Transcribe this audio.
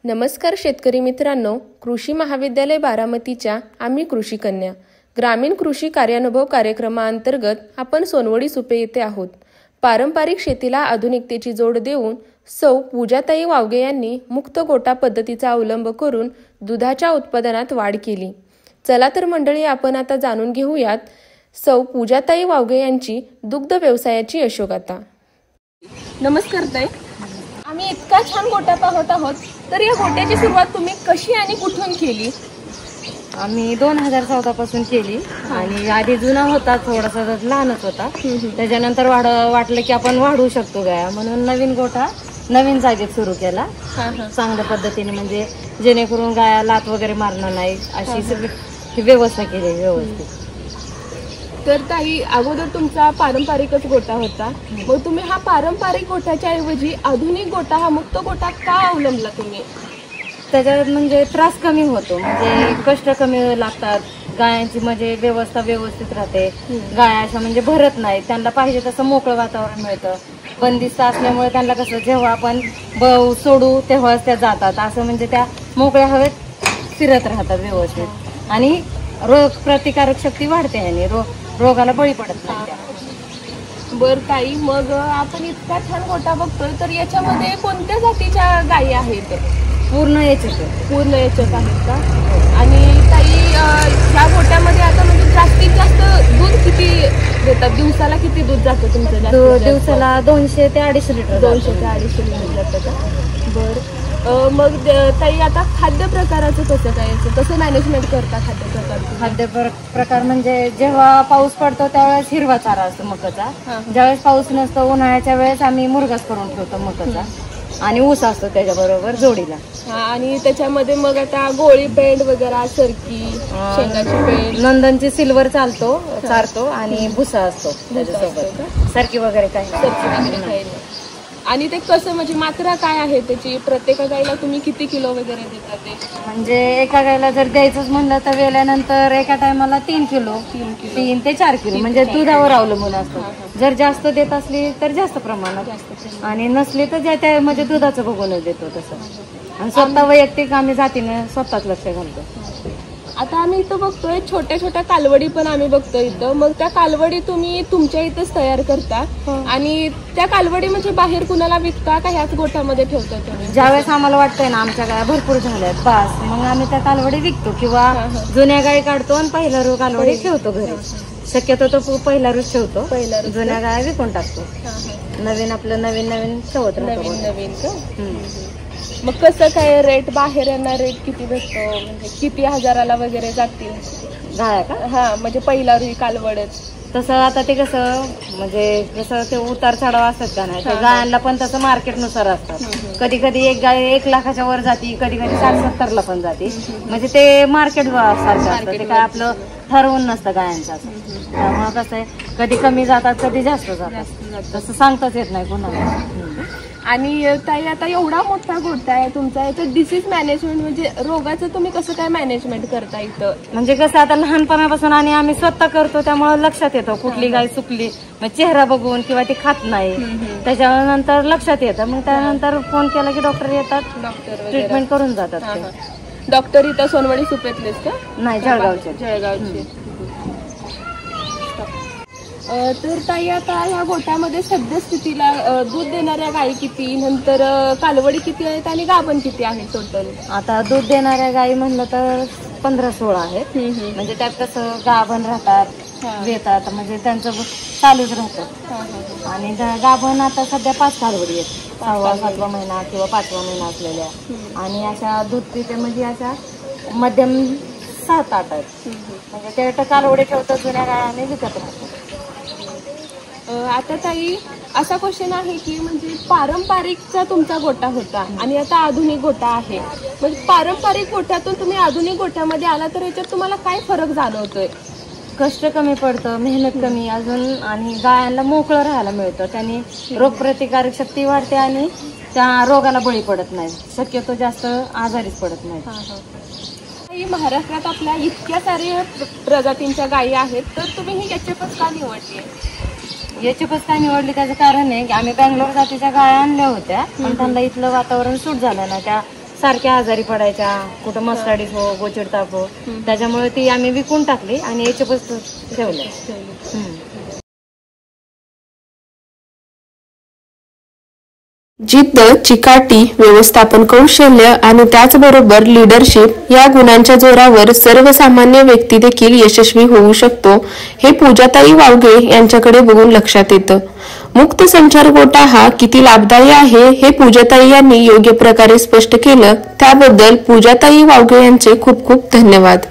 नमस्कार शेतकरी मित्रांनो, कृषी महाविद्यालय बारामतीच्या आम्ही कृषी कन्या ग्रामीण कृषी कार्यानुभव कार्यक्रमाअंतर्गत आपण सोनवडी सुपे येथे आहोत। पारंपरिक शेतीला आधुनिकतेची जोड देऊन सौ पूजाताई वावगे यांनी मुक्त गोटा पद्धतीचा अवलंब करून दुधाच्या उत्पादनात वाढ केली। चला तर मंडळी, आपण आता जाणून घेऊयात सौ पूजाताई वावगे यांची दुग्ध व्यवसायाची यशोगाथा। नमस्कार ताई, आम्ही इतका छान गोटा पाहत आहोत, तर या गोट्याची सुरुवात तुम्ही कशी आणि कुठून केली? आम्ही 2014 पासून केली आणि आधी जुना होता, थोडासा लहानच होता। त्याच्यानंतर वाटलं की आपण वाढवू शकतो गाया, म्हणून नवीन गोठा नवीन जागेत सुरू केला चांगल्या पद्धतीने, म्हणजे जेणेकरून गाया लात वगैरे मारणार नाही अशी सगळी व्यवस्था केली व्यवस्थित। तर ताई, अगोदर तुमचा पारंपरिकच गोटा होता, मग तुम्ही हा पारंपरिक गोट्याच्या ऐवजी आधुनिक गोटा, हा मुक्त गोटा का अवलंबला तुम्ही? त्याच्यात म्हणजे त्रास कमी होतो, म्हणजे कष्ट कमी लागतात, गायांची म्हणजे व्यवस्था व्यवस्थित राहते, गाया अशा म्हणजे भरत नाही, त्यांना पाहिजे तसं मोकळं वातावरण मिळतं। बंदिस्त असल्यामुळे त्यांना कसं जेव्हा आपण सोडू तेव्हाच त्या जातात, असं म्हणजे त्या मोकळ्या हवेत फिरत राहतात व्यवस्थित आणि रोग प्रतिकारक शक्ती वाढते आणि रोगाला बळी पडत नाही। बरं ताई, मग आपण इतका छान गोटा बघतोय, तर याच्यामध्ये कोणत्या जातीच्या गायी आहेत? पूर्ण याच्यात आहेत का? आणि ताई, ह्या गोट्यामध्ये आता म्हणजे जास्तीत जास्त दूध किती देतात? दिवसाला किती दूध जातं तुमचं? दिवसाला 200 ते 250 लिटर 200 ते 250 लिटर जातं का? बरं, मग ताई, आता खाद्य प्रकाराचं कसं काय, कसं मॅनेजमेंट करता खाद्य प्रकार? म्हणजे जेव्हा पाऊस पडतो त्यावेळेस हिरवा चारा असतो मकाचा, ज्यावेळेस पाऊस नसतो उन्हाळ्याच्या वेळेस आम्ही मुरघास करून ठेवतो मकाचा, आणि ऊस असतो त्याच्याबरोबर जोडीला। आणि त्याच्यामध्ये मग आता गोळी पेंड वगैरे, सरकी, शेंगाची पेंड, नंदनची सिल्वर चारतो आणि भुसा असतो त्याच्यासोबत, सरकी वगैरे काही। आणि ते कसं, म्हणजे मात्रा काय आहे त्याची? प्रत्येक गायला तुम्ही किती किलो वगैरे देता ते? म्हणजे एका गायला जर द्यायचंच म्हणलं तर वेल्यानंतर एका टायमाला 3 किलो 3 ते 4 किलो, म्हणजे दुधावर अवलंबून असतं। जर जास्त देत असली तर जास्त प्रमाणात, आणि नसली तर ज्या त्या म्हणजे दुधाचं बघूनच देतो तसं। आणि स्वतः वैयक्तिक आम्ही जातीने स्वतःच लक्ष घालतो। आता आम्ही इथं बघतोय छोट्या छोट्या कालवडी पण आम्ही बघतोय इथं, मग त्या कालवडी तुम्ही तुमच्या इथंच तयार करता आणि त्या कालवडी म्हणजे बाहेर कुणाला विकता का ह्याच गोठ्यामध्ये ठेवता तुम्ही? ज्यावेळेस आम्हाला वाटतंय ना आमच्या गाया भरपूर झाल्यात बास, मग आम्ही त्या कालवडी विकतो किंवा जुन्या गायी काढतो आणि पहिला रू कालवडी ठेवतो घरी। शक्यतो तो पहिला रूच ठेवतो, जुन्या गाया विकून टाकतो, नवीन आपलं नवीन ठेवत नवीन। मग कसं काय रेट? बाहेर यांना रेट किती भेटतो? म्हणजे किती हजाराला वगैरे जातील गाया का? हा, म्हणजे पहिला रुई कालवडच तसं। आता ते कसं म्हणजे जसं ते उतार चढाव असतात का नाही, ते गायांना पण तसं मार्केटनुसार असतात। कधी कधी एक गाय 1 लाखाच्या वर जाती, कधी कधी 60-70 ला पण जाते, म्हणजे ते मार्केट सारखं असतं, ते काय आपलं ठरवून नसतं गायांचं असं। त्यामुळे कसं आहे, कधी कमी जातात कधी जास्त जातात, तसं सांगताच येत नाही कोणाला। आणि ताई, आता एवढा मोठा गोठा आहे तुमचा, याचं डिसीज मॅनेजमेंट म्हणजे रोगाचं तुम्ही कसं काय मॅनेजमेंट करता इथं? म्हणजे कसं आता लहानपणापासून आणि आम्ही स्वतः करतो त्यामुळे लक्षात येतं कुठली गाय चुकली, मग चेहरा बघून किंवा ती खात नाही त्याच्यानंतर लक्षात येतं, मग त्यानंतर फोन केला की डॉक्टर येतात, डॉक्टर ट्रीटमेंट करून जातात। डॉक्टर इथं सोनवडी सुपेतलेच का? नाही, जळगावचे। तर ताई, आता ह्या गोठ्यामध्ये सद्यस्थितीला दूध देणाऱ्या गायी किती, नंतर कालवडी किती आहेत आणि गाभण किती आहेत टोटल? आता दूध देणाऱ्या गायी म्हणलं तर 15-16 आहेत, म्हणजे त्यात कसं गाभण राहतात, देतात, म्हणजे त्यांचं चालूच राहतं। आणि गाभण आता सध्या 5 कालवडी आहेत, 6वा-7वा महिना किंवा 5वा महिना असलेल्या, आणि अशा दूध पिते म्हणजे अशा मध्यम 7-8 आहेत, म्हणजे ते कालवडी ठेवतो, जुन्या गाया आम्ही विकत राहतो। आता ताई, असा क्वेश्चन आहे की म्हणजे पारंपरिकचा तुमचा गोटा होता आणि आता आधुनिक गोटा आहे, म्हणजे पारंपरिक गोठ्यातून तुम्ही आधुनिक गोठ्यामध्ये आला, तर याच्यात तुम्हाला काय फरक जाणवतोय? कष्ट कमी पडतं, मेहनत कमी अजून, आणि गायांना मोकळं राहायला मिळतं, त्यांनी रोगप्रतिकारक शक्ती वाढते आणि त्या रोगाला बळी पडत नाही, शक्यतो जास्त आजारीच पडत नाही। महाराष्ट्रात आपल्या इतक्या साऱ्या प्रजातींच्या गायी आहेत, तर तुम्ही ही याच्यातच का निवडली? याच्यातच काय निवडली त्याचं कारण आहे की आम्ही बँगलोर जातीच्या गाया आणल्या होत्या, पण त्यांना इथलं वातावरण सूट झालं ना, त्या सारख्या आजारी पडायच्या, कुठं मस्टाडीज हो, गोचिड ताप हो, त्याच्यामुळे ती आम्ही विकून टाकली आणि याचे वस्तू ठेवले. जिद्द, चिकाटी, व्यवस्थापन कौशल्य आणि त्याचबरोबर लीडरशिप या गुणांच्या जोरावर सर्वसामान्य व्यक्ती देखील यशस्वी होऊ शकतो हे पूजाताई वावगे यांच्याकडे बघून लक्षात येतं. मुक्त संचार गोटा हा किती लाभदायी आहे हे पूजाताई यांनी योग्य प्रकारे स्पष्ट केलं. त्याबद्दल पूजाताई वावगे यांचे खूप खूप धन्यवाद.